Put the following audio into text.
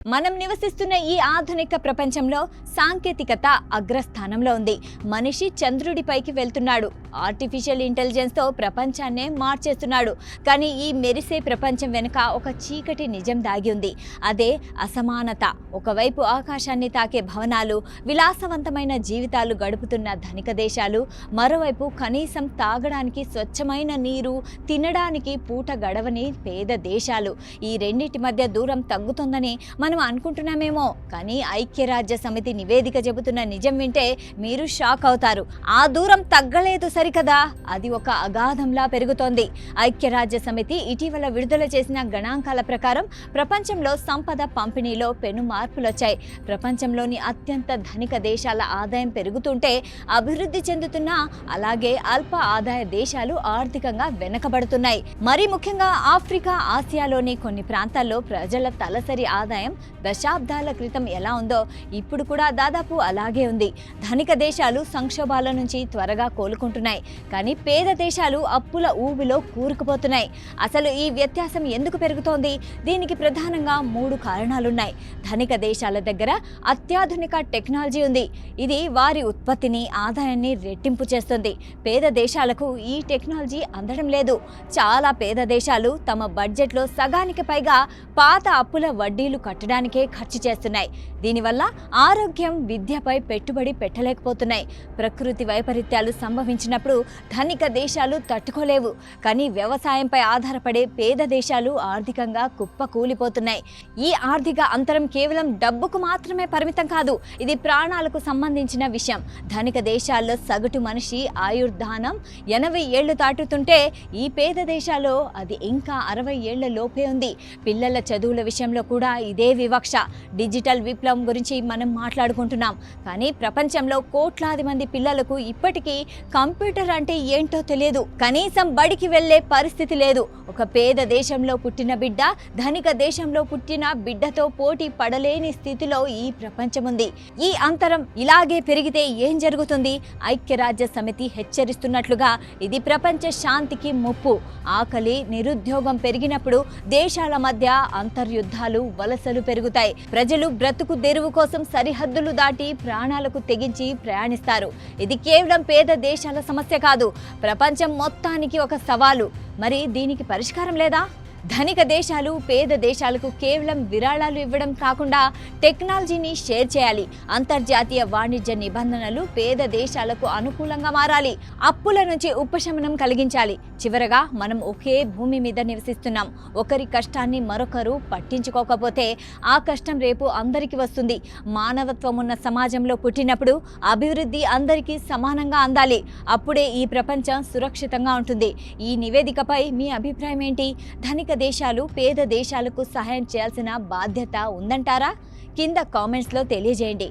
మనం నివసిస్తున్న ఈ ఆధునిక ప్రపంచంలో సాంకేతికత అగ్రస్థానంలో ఉంది. మనిషి చంద్రుడిపైకి వెళ్తున్నాడు. ఆర్టిఫిషియల్ ఇంటెలిజెన్స్ తో ప్రపంచాన్నే మార్చేస్తున్నాడు. కానీ ఈ మెరిసే ప్రపంచం వెనుక ఒక చీకటి నిజం దాగి ఉంది. అదే అసమానత. ఒకవైపు ఆకాశాన్ని తాకే భవనాలు, విలాసవంతమైన జీవితాలు గడుపుతున్న ధనిక దేశాలు, మరోవైపు కనీసం తాగడానికి స్వచ్ఛమైన నీరు, తినడానికి పూట గడవని పేద దేశాలు. ఈ రెండింటి మధ్య దూరం తగ్గుతుందని మనం అనుకుంటున్నామేమో, కానీ ఐక్యరాజ్య సమితి నివేదిక చెబుతున్న నిజం వింటే మీరు షాక్ అవుతారు. ఆ దూరం తగ్గలేదు సరికదా, అది ఒక అగాధంలా పెరుగుతోంది. ఐక్యరాజ్య సమితి ఇటీవల విడుదల చేసిన గణాంకాల ప్రకారం ప్రపంచంలో సంపద పంపిణీలో పెను మార్పులొచ్చాయి. ప్రపంచంలోని అత్యంత ధనిక దేశాల ఆదాయం పెరుగుతుంటే అభివృద్ధి చెందుతున్న అలాగే అల్ప ఆదాయ దేశాలు ఆర్థికంగా వెనకబడుతున్నాయి. మరి ముఖ్యంగా ఆఫ్రికా, ఆసియాలోని కొన్ని ప్రాంతాల్లో ప్రజల తలసరి ఆదాయం దశాబ్దాల క్రితం ఎలా ఉందో ఇప్పుడు కూడా దాదాపు అలాగే ఉంది. ధనిక దేశాలు సంక్షోభాల నుంచి త్వరగా కోలుకుంటున్నాయి, కానీ పేద దేశాలు అప్పుల ఊబిలో కూరుకుపోతున్నాయి. అసలు ఈ వ్యత్యాసం ఎందుకు పెరుగుతోంది? దీనికి ప్రధానంగా 3 కారణాలున్నాయి. ధనిక దేశాల దగ్గర అత్యాధునిక టెక్నాలజీ ఉంది. ఇది వారి ఉత్పత్తిని, ఆదాయాన్ని రెట్టింపు చేస్తుంది. పేద దేశాలకు ఈ టెక్నాలజీ అందడం లేదు. చాలా పేద దేశాలు తమ బడ్జెట్లో సగానికి పైగా పాత అప్పుల వడ్డీలు కట్టడానికే ఖర్చు చేస్తున్నాయి. దీనివల్ల ఆరోగ్యం, విద్యపై పెట్టుబడి పెట్టలేకపోతున్నాయి. ప్రకృతి వైపరీత్యాలు సంభవించినప్పుడు ధనిక దేశాలు తట్టుకోలేవు, కానీ వ్యవసాయంపై ఆధారపడే పేద దేశాలు ఆర్థికంగా కుప్పకూలిపోతున్నాయి. ఈ ఆర్థిక అంతరం కేవలం డబ్బుకు మాత్రమే పరిమితం కాదు, ఇది ప్రాణాలకు సంబంధించిన విషయం. ధనిక దేశాల్లో సగటు మనిషి ఆయుర్దానం 80 ఏళ్లు దాటుతుంటే ఈ పేద దేశాల్లో అది ఇంకా 60 ఏళ్ల లోపే ఉంది. పిల్లల చదువుల విషయంలో కూడా ఇదే వివక్ష. డిజిటల్ విప్లవం గురించి మనం మాట్లాడుకుంటున్నాం, కానీ ప్రపంచంలో కోట్లాది మంది పిల్లలకు ఇప్పటికీ కంప్యూటర్ అంటే ఏంటో తెలియదు. కనీసం బడికి వెళ్లే పరిస్థితి లేదు. ఒక పేద దేశంలో పుట్టిన బిడ్డ ధనిక దేశంలో పుట్టిన బిడ్డతో పోటీ పడలేని స్థితిలో ఈ ప్రపంచం ఉంది. ఈ అంతరం ఇలాగే పెరిగితే ఏం జరుగుతుంది? ఐక్యరాజ్య సమితి హెచ్చరిస్తున్నట్లుగా ఇది ప్రపంచ శాంతికి ముప్పు. ఆకలి, నిరుద్యోగం పెరిగినప్పుడు దేశాల మధ్య అంతర్యుద్ధాలు, వలసలు పెరుగుతాయి. ప్రజలు బ్రతుకు తెరువు కోసం సరిహద్దులు దాటి ప్రాణాలకు తెగించి ప్రయాణిస్తారు. ఇది కేవలం పేద దేశాల సమస్య కాదు, ప్రపంచం మొత్తానికి ఒక సవాలు. మరి దీనికి పరిష్కారం లేదా? ధనిక దేశాలు పేద దేశాలకు కేవలం విరాళాలు ఇవ్వడం కాకుండా టెక్నాలజీని షేర్ చేయాలి. అంతర్జాతీయ వాణిజ్య నిబంధనలు పేద దేశాలకు అనుకూలంగా మారాలి. అప్పుల నుంచి ఉపశమనం కలిగించాలి. చివరగా మనం ఒకే భూమి మీద నివసిస్తున్నాం. ఒకరి కష్టాన్ని మరొకరు పట్టించుకోకపోతే ఆ కష్టం రేపు అందరికీ వస్తుంది. మానవత్వం ఉన్న సమాజంలో పుట్టినప్పుడు అభివృద్ధి అందరికీ సమానంగా అందాలి. అప్పుడే ఈ ప్రపంచం సురక్షితంగా ఉంటుంది. ఈ నివేదికపై మీ అభిప్రాయం ఏంటి? ధనిక దేశాలు పేద దేశాలకు సహాయం చేయాల్సిన బాధ్యత ఉందంటారా? కింద కామెంట్స్లో తెలియజేయండి.